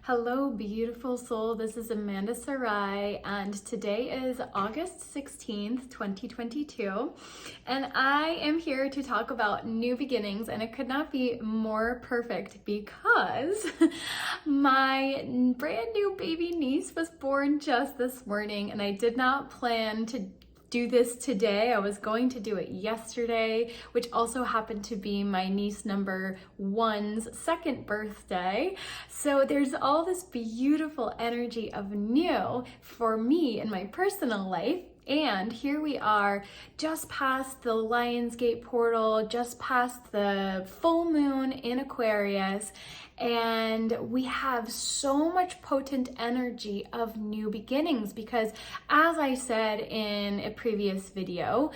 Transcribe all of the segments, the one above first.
Hello, beautiful soul. This is Amanda Sarai, and today is August 16th, 2022. And I am here to talk about new beginnings, and it could not be more perfect because my brand new baby niece was born just this morning, and I did not plan to do this today. I was going to do it yesterday, which also happened to be my niece number one's second birthday. So there's all this beautiful energy of new for me in my personal life. And here we are just past the Lionsgate portal, just past the full moon in Aquarius, and we have so much potent energy of new beginnings because, as I said in a previous video,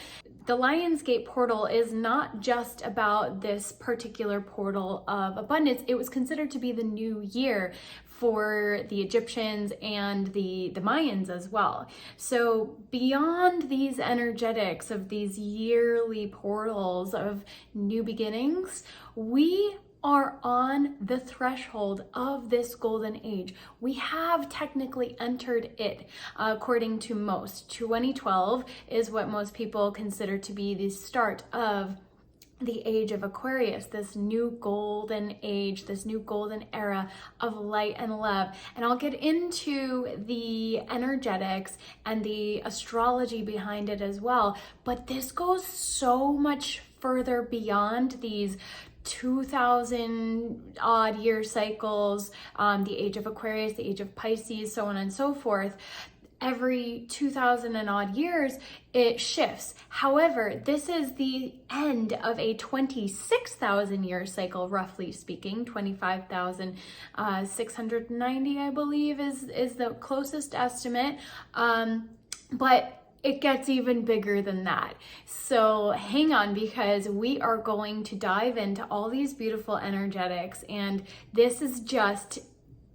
the Lionsgate portal is not just about this particular portal of abundance. It was considered to be the new year for the Egyptians and the Mayans as well. So beyond these energetics of these yearly portals of new beginnings, we are on the threshold of this golden age. We have technically entered it, according to most. 2012 is what most people consider to be the start of the age of Aquarius, this new golden age, this new golden era of light and love. And I'll get into the energetics and the astrology behind it as well. But this goes so much further beyond these 2,000 odd year cycles, the age of Aquarius, the age of Pisces, so on and so forth. Every 2,000 and odd years, it shifts. However, this is the end of a 26,000 year cycle, roughly speaking. 25,690, I believe, is the closest estimate. But it gets even bigger than that. So hang on, because we are going to dive into all these beautiful energetics, and this is just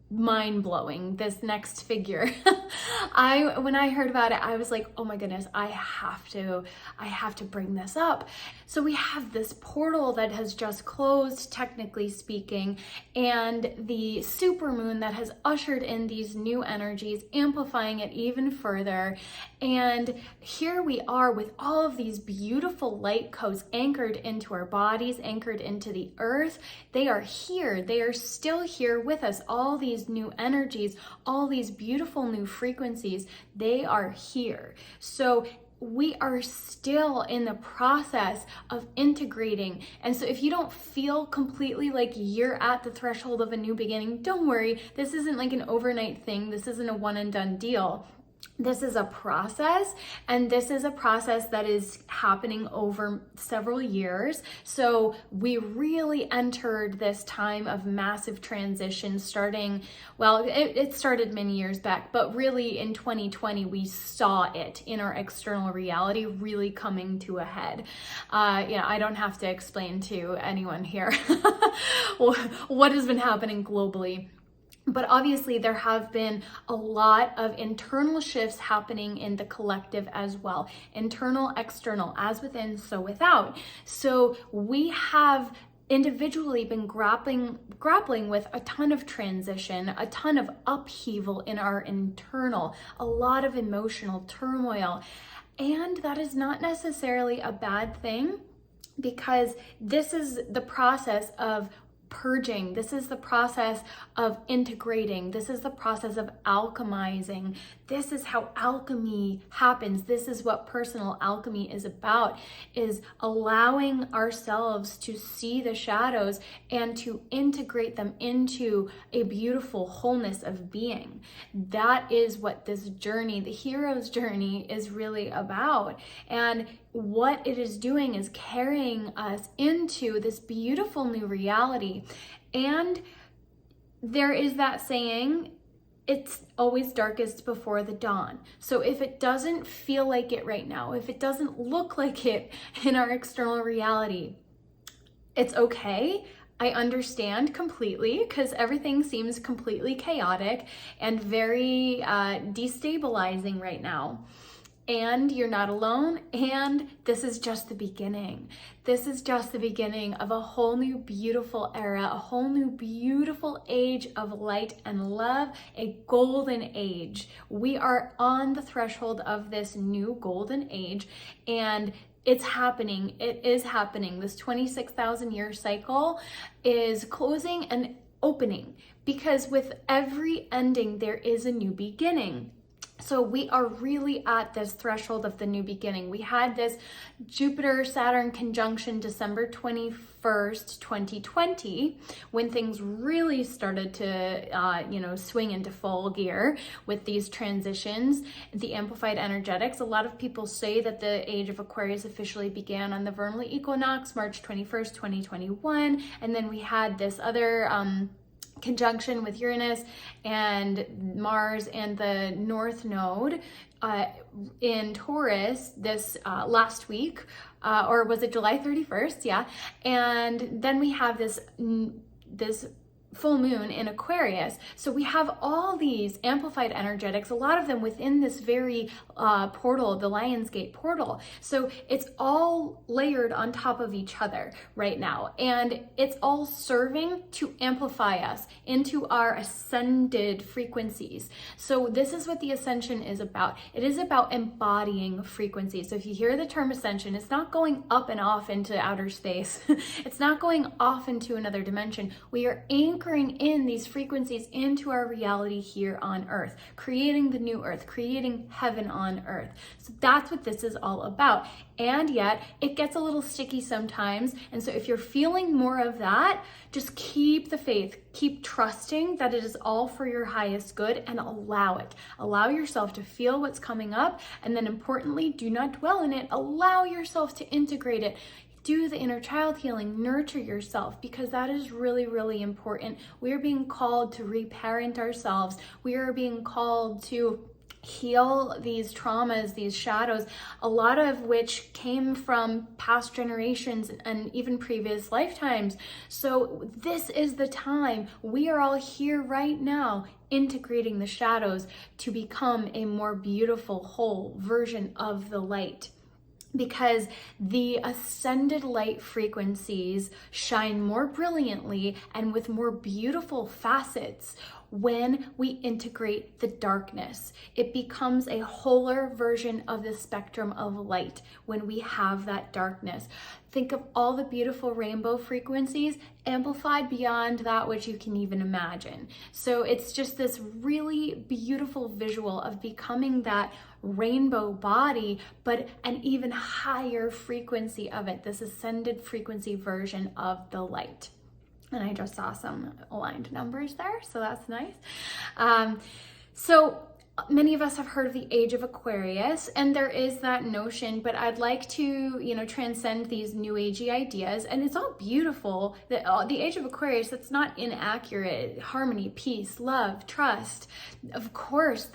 mind-blowing, this next figure. When I heard about it, I was like, oh my goodness, I have to bring this up. So we have this portal that has just closed, technically speaking, and the supermoon that has ushered in these new energies, amplifying it even further. And here we are with all of these beautiful light codes anchored into our bodies, anchored into the earth. They are here. They are still here with us. All these new energies, all these beautiful new frequencies, they are here. So we are still in the process of integrating. And so if you don't feel completely like you're at the threshold of a new beginning, don't worry. This isn't like an overnight thing. This isn't a one and done deal. This is a process, and this is a process that is happening over several years. So we really entered this time of massive transition starting, well, it started many years back, but really in 2020, we saw it in our external reality really coming to a head. I don't have to explain to anyone here what has been happening globally. But obviously there have been a lot of internal shifts happening in the collective as well. Internal, external, as within, so without. So we have individually been grappling with a ton of transition, a ton of upheaval in our internal, a lot of emotional turmoil. And that is not necessarily a bad thing, because this is the process of purging. This is the process of integrating. This is the process of alchemizing. This is how alchemy happens. This is what personal alchemy is about, is allowing ourselves to see the shadows and to integrate them into a beautiful wholeness of being. That is what this journey, the hero's journey, is really about. And what it is doing is carrying us into this beautiful new reality. And there is that saying, it's always darkest before the dawn. So if it doesn't feel like it right now, if it doesn't look like it in our external reality, it's okay. I understand completely, because everything seems completely chaotic and very destabilizing right now. And you're not alone, and this is just the beginning. This is just the beginning of a whole new beautiful era, a whole new beautiful age of light and love, a golden age. We are on the threshold of this new golden age, and it's happening. It is happening. This 26,000 year cycle is closing and opening, because with every ending, there is a new beginning. So we are really at this threshold of the new beginning. We had this Jupiter-Saturn conjunction December 21st, 2020, when things really started to, swing into full gear with these transitions, the amplified energetics. A lot of people say that the age of Aquarius officially began on the vernal equinox, March 21st, 2021. And then we had this other conjunction with Uranus and Mars and the North Node in Taurus this last week, or was it July 31st? Yeah. And then we have this full moon in Aquarius. So we have all these amplified energetics, a lot of them within this very portal, the Lion's Gate portal. So it's all layered on top of each other right now. And it's all serving to amplify us into our ascended frequencies. So this is what the ascension is about. It is about embodying frequencies. So if you hear the term ascension, it's not going up and off into outer space. It's not going off into another dimension. We are anchoring in these frequencies into our reality here on Earth, creating the new Earth, creating heaven on Earth. So that's what this is all about. And yet it gets a little sticky sometimes. And so if you're feeling more of that, just keep the faith, keep trusting that it is all for your highest good, and allow it. Allow yourself to feel what's coming up. And then importantly, do not dwell in it. Allow yourself to integrate it. Do the inner child healing, nurture yourself, because that is really, really important. We are being called to reparent ourselves. We are being called to heal these traumas, these shadows, a lot of which came from past generations and even previous lifetimes. So this is the time. We are all here right now, integrating the shadows to become a more beautiful, whole version of the light. Because the ascended light frequencies shine more brilliantly and with more beautiful facets when we integrate the darkness. It becomes a wholer version of the spectrum of light when we have that darkness. Think of all the beautiful rainbow frequencies amplified beyond that which you can even imagine. So it's just this really beautiful visual of becoming that rainbow body, but an even higher frequency of it, this ascended frequency version of the light. And I just saw some aligned numbers there, so that's nice. So many of us have heard of the age of Aquarius, and there is that notion, but I'd like to, transcend these new agey ideas. And it's all beautiful. The age of Aquarius, that's not inaccurate. Harmony, peace, love, trust. Of course,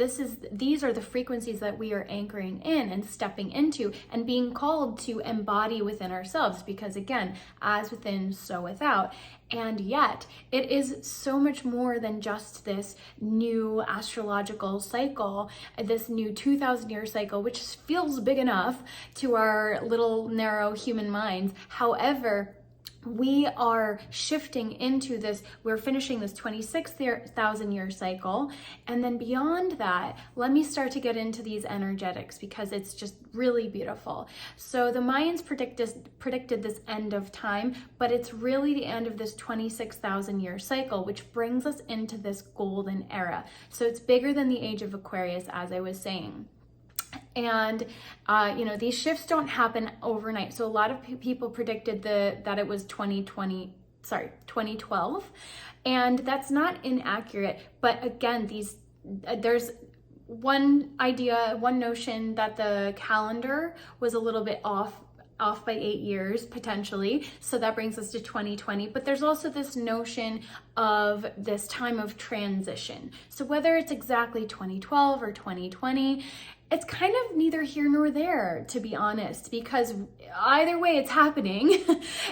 these are the frequencies that we are anchoring in and stepping into and being called to embody within ourselves, because again, as within, so without. And yet, it is so much more than just this new astrological cycle, this new 2,000 year cycle, which feels big enough to our little narrow human minds. However, we are shifting into this, we're finishing this 26,000 year cycle. And then beyond that, let me start to get into these energetics, because it's just really beautiful. So the Mayans predicted this end of time, but it's really the end of this 26,000 year cycle, which brings us into this golden era. So it's bigger than the age of Aquarius, as I was saying. And, these shifts don't happen overnight. So a lot of people predicted that it was 2012. And that's not inaccurate. But again, there's one notion that the calendar was a little bit off by 8 years potentially. So that brings us to 2020. But there's also this notion of this time of transition. So whether it's exactly 2012 or 2020, it's kind of neither here nor there, to be honest, because either way it's happening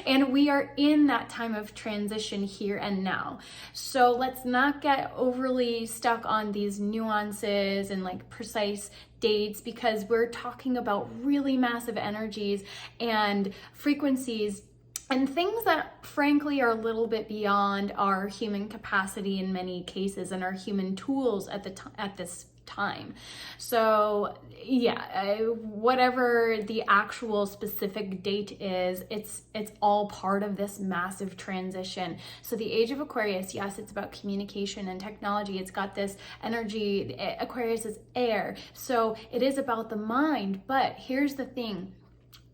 and we are in that time of transition here and now. So let's not get overly stuck on these nuances and like precise dates, because we're talking about really massive energies and frequencies and things that frankly are a little bit beyond our human capacity in many cases and our human tools at this time. So yeah, whatever the actual specific date is, it's all part of this massive transition. So the age of Aquarius, yes, it's about communication and technology. It's got this energy. Aquarius is air, so it is about the mind. But here's the thing.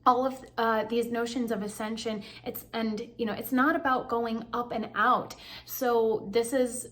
All of these notions of ascension, it's not about going up and out. So this is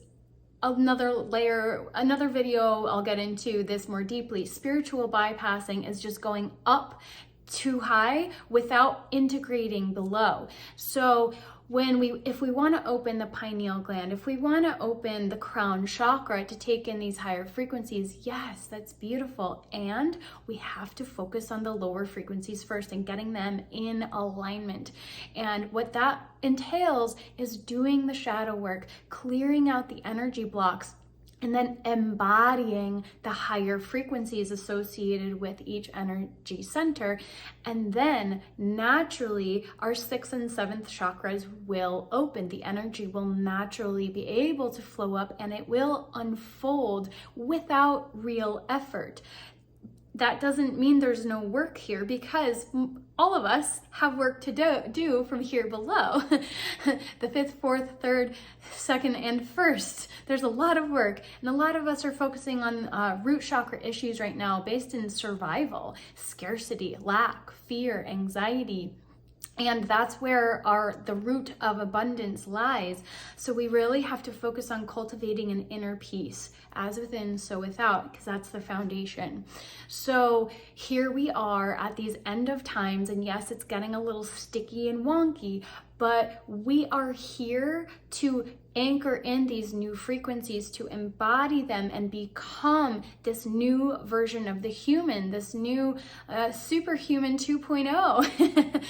another layer, another video I'll get into this more deeply. Spiritual bypassing is just going up too high without integrating below. So if we want to open the pineal gland, if we want to open the crown chakra to take in these higher frequencies, yes, that's beautiful. And we have to focus on the lower frequencies first and getting them in alignment. And what that entails is doing the shadow work, clearing out the energy blocks, and then embodying the higher frequencies associated with each energy center. And then naturally, our 6th and 7th chakras will open. The energy will naturally be able to flow up and it will unfold without real effort. That doesn't mean there's no work here, because all of us have work to do from here below. The 5th, 4th, 3rd, 2nd, and 1st. There's a lot of work, and a lot of us are focusing on root chakra issues right now based in survival, scarcity, lack, fear, anxiety. And that's where the root of abundance lies. So we really have to focus on cultivating an inner peace, as within, so without, because that's the foundation. So here we are at these end of times, and yes, it's getting a little sticky and wonky, but we are here to anchor in these new frequencies, to embody them and become this new version of the human, this new superhuman 2.0.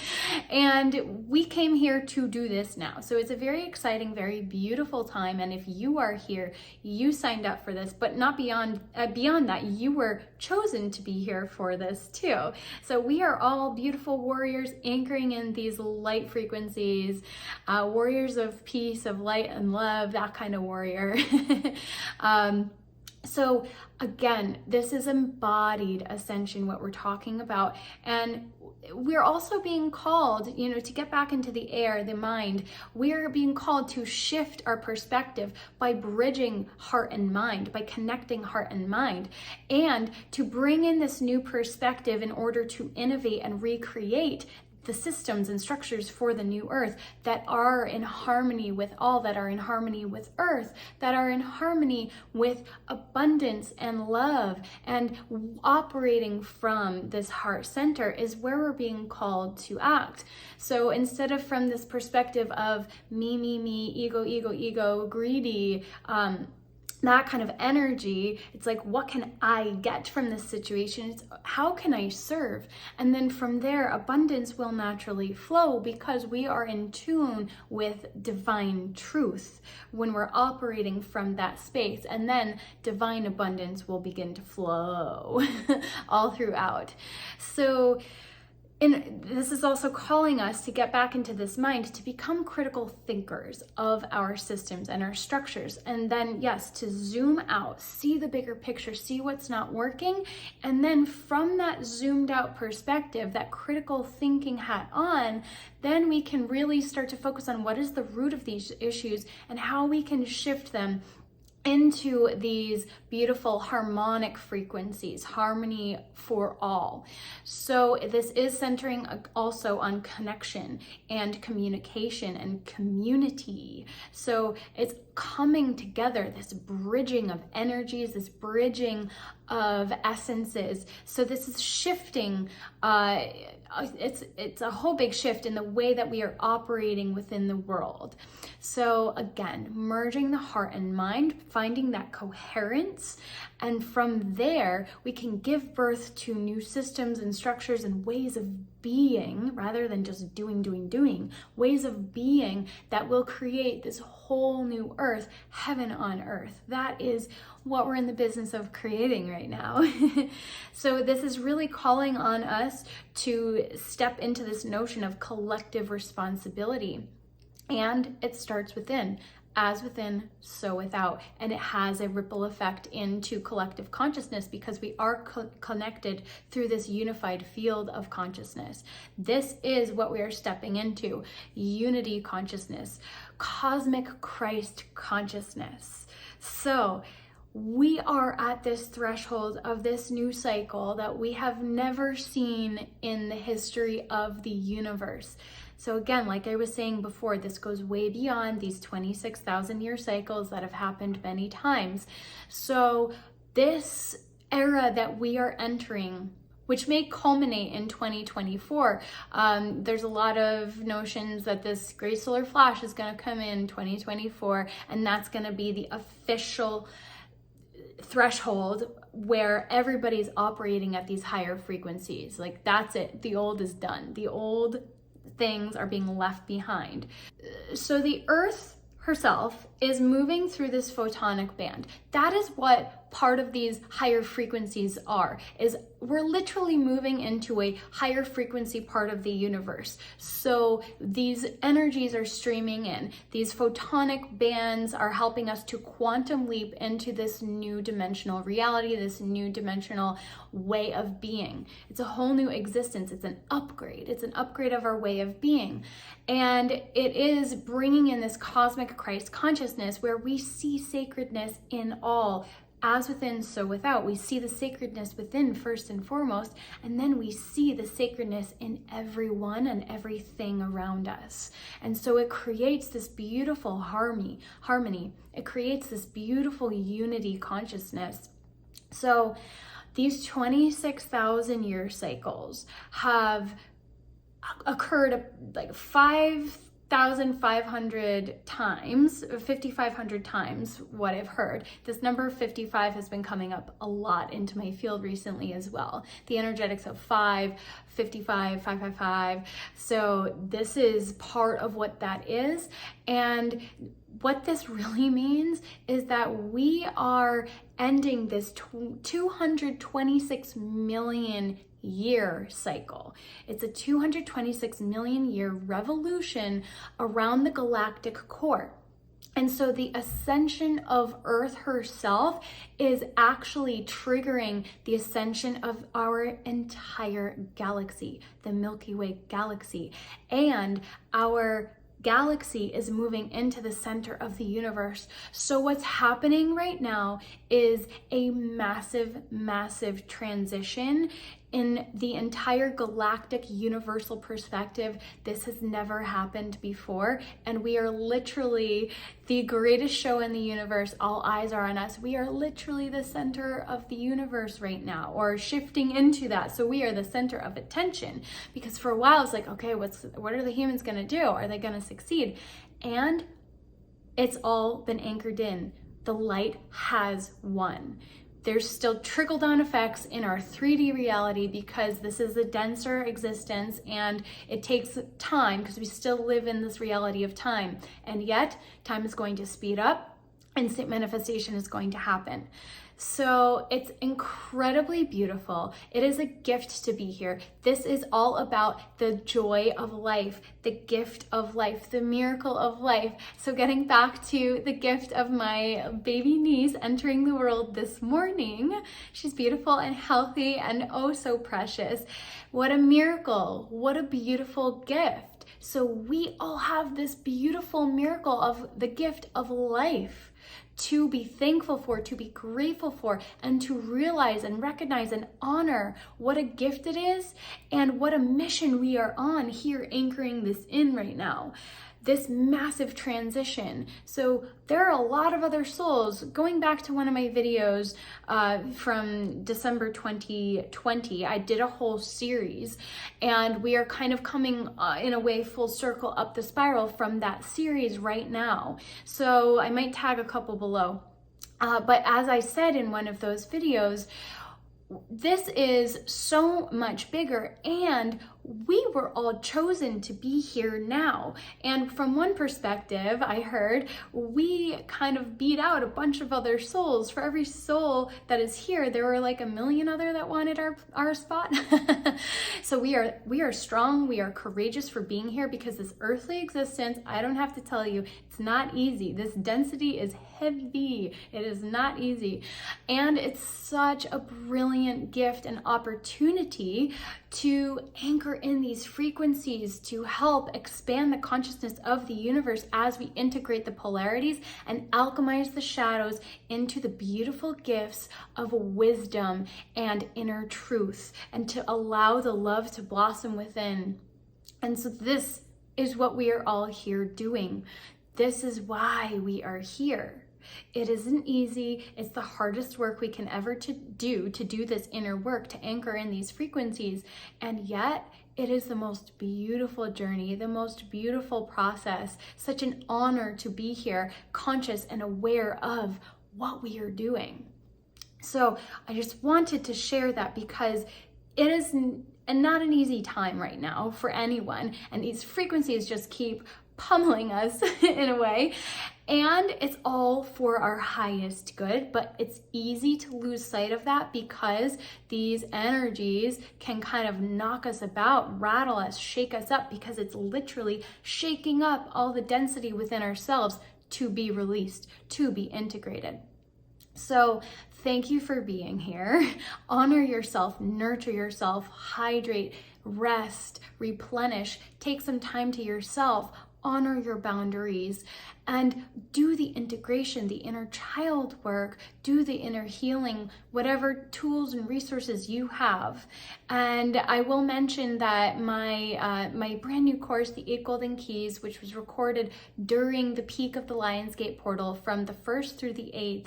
And we came here to do this now. So it's a very exciting, very beautiful time. And if you are here, you signed up for this, but not beyond that, you were chosen to be here for this too. So we are all beautiful warriors anchoring in these light frequencies, warriors of peace, of light and love, that kind of warrior. So again, this is embodied ascension, what we're talking about. And we're also being called, to get back into the air, the mind. We're being called to shift our perspective by bridging heart and mind, by connecting heart and mind, and to bring in this new perspective in order to innovate and recreate the systems and structures for the new earth that are in harmony with all, that are in harmony with earth, that are in harmony with abundance and love. And operating from this heart center is where we're being called to act. So instead of from this perspective of me, ego, greedy, that kind of energy, it's like, what can I get from this situation? It's how can I serve? And then from there, abundance will naturally flow, because we are in tune with divine truth when we're operating from that space. And then divine abundance will begin to flow all throughout. So, and this is also calling us to get back into this mind, to become critical thinkers of our systems and our structures. And then, yes, to zoom out, see the bigger picture, see what's not working. And then from that zoomed out perspective, that critical thinking hat on, then we can really start to focus on what is the root of these issues and how we can shift them into these beautiful harmonic frequencies, harmony for all. So this is centering also on connection and communication and community. So it's coming together, this bridging of energies, this bridging of essences. So this is shifting. It's a whole big shift in the way that we are operating within the world. So again, merging the heart and mind, finding that coherence, and from there we can give birth to new systems and structures and ways of being, rather than just doing, ways of being that will create this whole new earth, heaven on earth. That is what we're in the business of creating right now. So this is really calling on us to step into this notion of collective responsibility. And it starts within. As within, so without. And it has a ripple effect into collective consciousness because we are connected through this unified field of consciousness. This is what we are stepping into. Unity consciousness, cosmic Christ consciousness. So we are at this threshold of this new cycle that we have never seen in the history of the universe. So again, like I was saying before, this goes way beyond these 26,000 year cycles that have happened many times. So this era that we are entering, which may culminate in 2024. There's a lot of notions that this great solar flash is going to come in 2024, and that's going to be the official threshold where everybody's operating at these higher frequencies. Like that's it. The old is done. The old things are being left behind. So the earth herself is moving through this photonic band. That is what part of these higher frequencies are, is we're literally moving into a higher frequency part of the universe. So these energies are streaming in. These photonic bands are helping us to quantum leap into this new dimensional reality, this new dimensional way of being. It's a whole new existence. It's an upgrade. It's an upgrade of our way of being. And it is bringing in this cosmic Christ consciousness where we see sacredness in all. As within, so without. We see the sacredness within first and foremost, and then we see the sacredness in everyone and everything around us. And so it creates this beautiful harmony. It creates this beautiful unity consciousness. So these 26,000 year cycles have occurred like 5,500 times, 5,500 times what I've heard. This number 55 has been coming up a lot into my field recently as well. The energetics of 5, 55, 555. So this is part of what that is. And what this really means is that we are ending this 226 million year cycle. It's a 226 million year revolution around the galactic core. And so the ascension of Earth herself is actually triggering the ascension of our entire galaxy, the Milky Way galaxy. And our galaxy is moving into the center of the universe. So what's happening right now is a massive, massive transition in the entire galactic universal perspective. This has never happened before, and we are literally the greatest show in the universe. All eyes are on us. We are literally the center of the universe right now, or shifting into that. So we are the center of attention, because for a while it's like, okay, what are the humans going to do? Are they going to succeed? And it's all been anchored in. The light has won. There's still trickle-down effects in our 3D reality because this is a denser existence and it takes time because we still live in this reality of time. And yet, time is going to speed up, instant manifestation is going to happen. So it's incredibly beautiful. It is a gift to be here. This is all about the joy of life, the gift of life, the miracle of life. So getting back to the gift of my baby niece entering the world this morning, she's beautiful and healthy and oh so precious. What a miracle. What a beautiful gift. So we all have this beautiful miracle of the gift of life to be thankful for, to be grateful for, and to realize and recognize and honor what a gift it is and what a mission we are on here anchoring this in right now. this massive transition. So there are a lot of other souls. Going back to one of my videos from December 2020, I did a whole series, and we are kind of coming in a way full circle up the spiral from that series right now. So I might tag a couple below. But as I said in one of those videos, this is so much bigger, and we were all chosen to be here now. And from one perspective, I heard we kind of beat out a bunch of other souls. For every soul that is here, there were like 1 million other that wanted our spot. So we are strong, we are courageous for being here, because this earthly existence, I don't have to tell you, it's not easy. This density is heavy. It is not easy. And it's such a brilliant gift and opportunity to anchor in these frequencies to help expand the consciousness of the universe as we integrate the polarities and alchemize the shadows into the beautiful gifts of wisdom and inner truth, and to allow the love to blossom within. And so this is what we are all here doing. This is why we are here. It isn't easy. It's the hardest work we can ever do this inner work, to anchor in these frequencies. And yet it is the most beautiful journey, the most beautiful process. Such an honor to be here, conscious and aware of what we are doing. So I just wanted to share that, because it is not an easy time right now for anyone. And these frequencies just keep pummeling us in a way, and it's all for our highest good. But it's easy to lose sight of that, because these energies can kind of knock us about, rattle us, shake us up, because it's literally shaking up all the density within ourselves to be released, to be integrated. So thank you for being here. Honor yourself, nurture yourself, hydrate, rest, replenish, take some time to yourself, honor your boundaries, and do the integration, the inner child work, do the inner healing, whatever tools and resources you have. And I will mention that my brand new course, the 8 Golden Keys, which was recorded during the peak of the Lionsgate portal from the 1st through the 8th,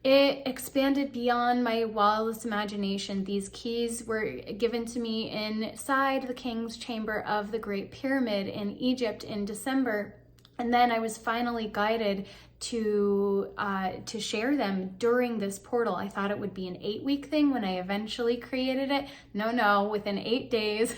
it expanded beyond my wildest imagination. These keys were given to me inside the King's Chamber of the Great Pyramid in Egypt in December. And then I was finally guided to share them during this portal. I thought it would be an 8-week thing when I eventually created it. No, within 8 days,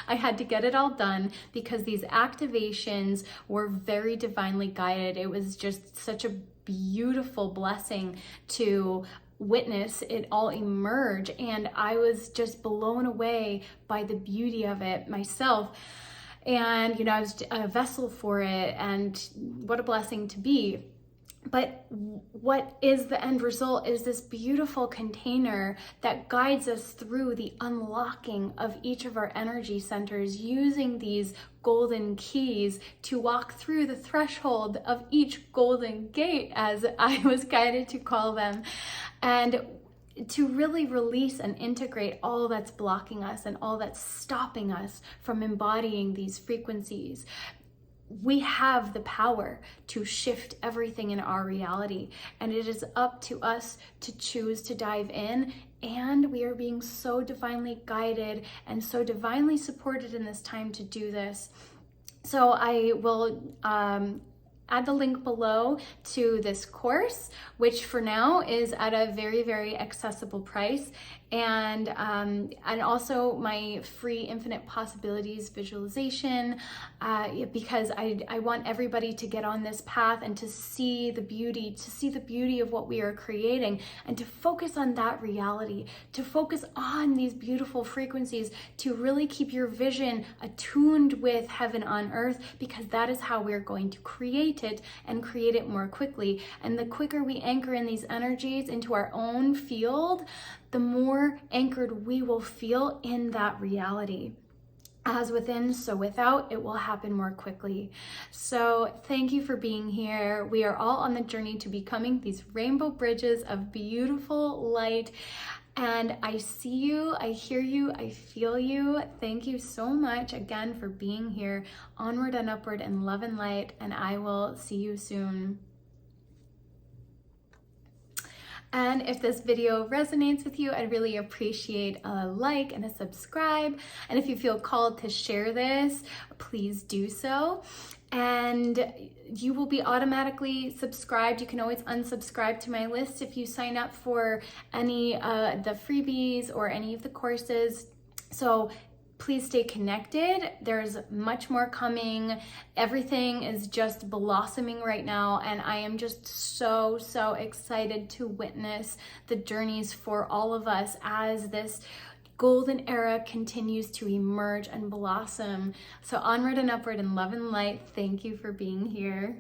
I had to get it all done, because these activations were very divinely guided. It was just such a beautiful blessing to witness it all emerge, and I was just blown away by the beauty of it myself. And I was a vessel for it, and what a blessing to be. But what is the end result is this beautiful container that guides us through the unlocking of each of our energy centers, using these golden keys to walk through the threshold of each golden gate, as I was guided to call them, and to really release and integrate all that's blocking us and all that's stopping us from embodying these frequencies. We have the power to shift everything in our reality, and it is up to us to choose to dive in. And we are being so divinely guided and so divinely supported in this time to do this. So I will add the link below to this course, which for now is at a very, very accessible price. And also my free Infinite Possibilities visualization, because I want everybody to get on this path and to see the beauty of what we are creating, and to focus on that reality, to focus on these beautiful frequencies, to really keep your vision attuned with heaven on earth, because that is how we're going to create it, and create it more quickly. And the quicker we anchor in these energies into our own field, the more anchored we will feel in that reality. As within, so without, it will happen more quickly. So thank you for being here. We are all on the journey to becoming these rainbow bridges of beautiful light. And I see you, I hear you, I feel you. Thank you so much again for being here. Onward and upward in love and light, and I will see you soon. And if this video resonates with you, I'd really appreciate a like and a subscribe. And if you feel called to share this, please do so. And you will be automatically subscribed. You can always unsubscribe to my list if you sign up for any the freebies or any of the courses. So please stay connected. There's much more coming. Everything is just blossoming right now, and I am just so excited to witness the journeys for all of us as this golden era continues to emerge and blossom. So onward and upward in love and light. Thank you for being here.